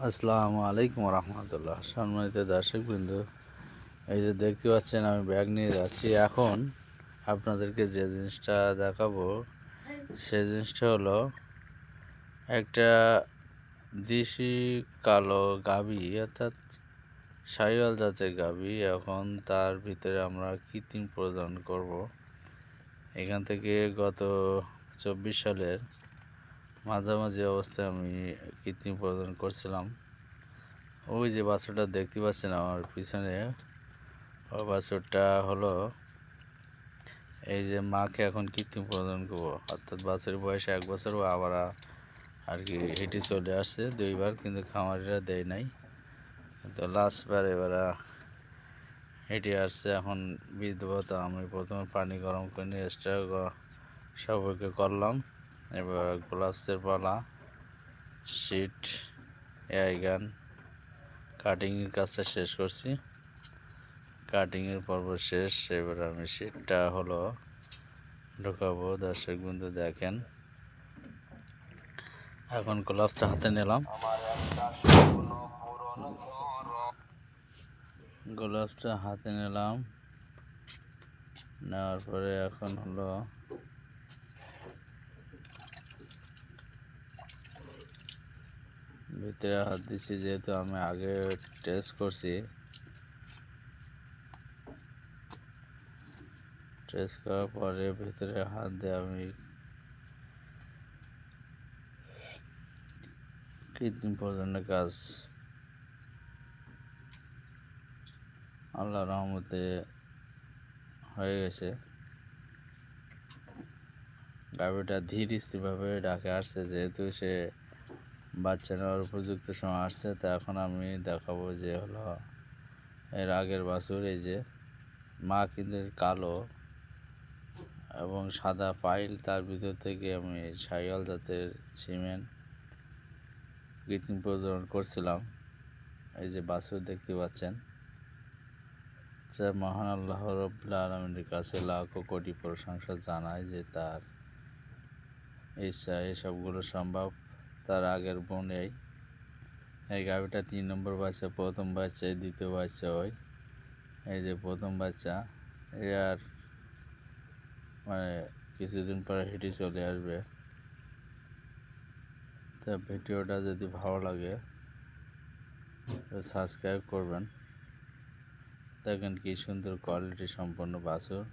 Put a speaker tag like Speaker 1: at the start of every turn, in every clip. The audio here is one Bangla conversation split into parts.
Speaker 1: আসসালামু আলাইকুম রহমতুল্লাহ। সম্মানিত দর্শকবৃন্দ, এই যে দেখতে পাচ্ছেন আমি ব্যাগ নিয়ে যাচ্ছি। এখন আপনাদেরকে যে জিনিসটা দেখাবো সে জিনিসটা হলো একটা দেশি কালো গাভী, অর্থাৎ শাহিওয়াল জাতের গাভী। এখন তার ভিতরে আমরা কৃত্রিম প্রজনন করব। এখান থেকে গত 24 সালের মাঝামাঝি অবস্থায় আমি কৃত্রিম প্রজনন করছিলাম। ওই যে বাছুরটা দেখতে পাচ্ছেন আমার পিছনে, ওই বাছুরটা হলো এই যে মাকে এখন কৃত্রিম প্রজনন করবো। অর্থাৎ বাছুরের বয়স 1 বছর, ও আবার আর কি হেঁটে চলে আসছে 2বার, কিন্তু খামারিরা দেয় নাই। তো লাস্টবার এবার হেঁটে আসছে। এখন বীজ দেবো। তো আমি প্রথমে পানি গরম করে নিয়ে এক্সট্রা সবাইকে করলাম। এবার গ্লাভসের পালা, শিট, এয়ার গান, কাটিংয়ের কাজটা শেষ করছি। কাটিংয়ের পর্ব শেষ। এবার আমি শিটটা হলো ঢোকাবো। দর্শক বন্ধু দেখেন, এখন গ্লাভসটা হাতে নিলাম। গ্লাভসটা হাতে নিলাম, নেওয়ার পরে এখন হলো ভিতরে হাত দিচ্ছি, যেহেতু আমি আগে টেস্ট করছি। টেস্ট করার পরে ভিতরে হাত দিয়ে আমি কৃত্রিম প্রজননের কাজ আল্লাহর রহমতে হয়ে গেছে। গাভীটা ধীর স্থিরভাবে ডাকে আসছে, যেহেতু সে বাচ্চা নেওয়ার উপযুক্ত সময় আসছে। তা এখন আমি দেখাবো যে হলো এর আগের বাছুর। এই যে মা কিন্তু কালো এবং সাদা পাইল, তার ভিতর থেকে আমি শাহিওয়াল জাতের সিমেন্ট কৃত্রিম প্রজনন করছিলাম। এই যে বাছুর দেখতে পাচ্ছেন। যা মহান আল্লাহ রাব্বুল আলামিনের কাছে লাখো কোটি প্রশংসা জানায় যে তার ইচ্ছা এসবগুলো সম্ভব। তার আগের বোন এই গাভীটা 3 নম্বর বাচ্চা, প্রথম বাচ্চা, দ্বিতীয় বাচ্চা। এই যে প্রথম বাচ্চা, আর মানে কিছুদিন পরে হেঁটে চলে আসবে। তা ভিডিওটা যদি ভালো লাগে সাবস্ক্রাইব করবেন। দেখেন কি সুন্দর কোয়ালিটি সম্পন্ন বাছুর।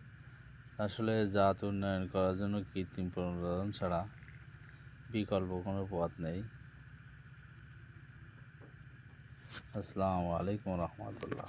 Speaker 1: আসলে জাত উন্নয়ন করার জন্য কৃত্রিম প্রজনন ছাড়া বিকল্প কোনো পথ নেই। আসসালামু আলাইকুম রহমতুল্লাহ।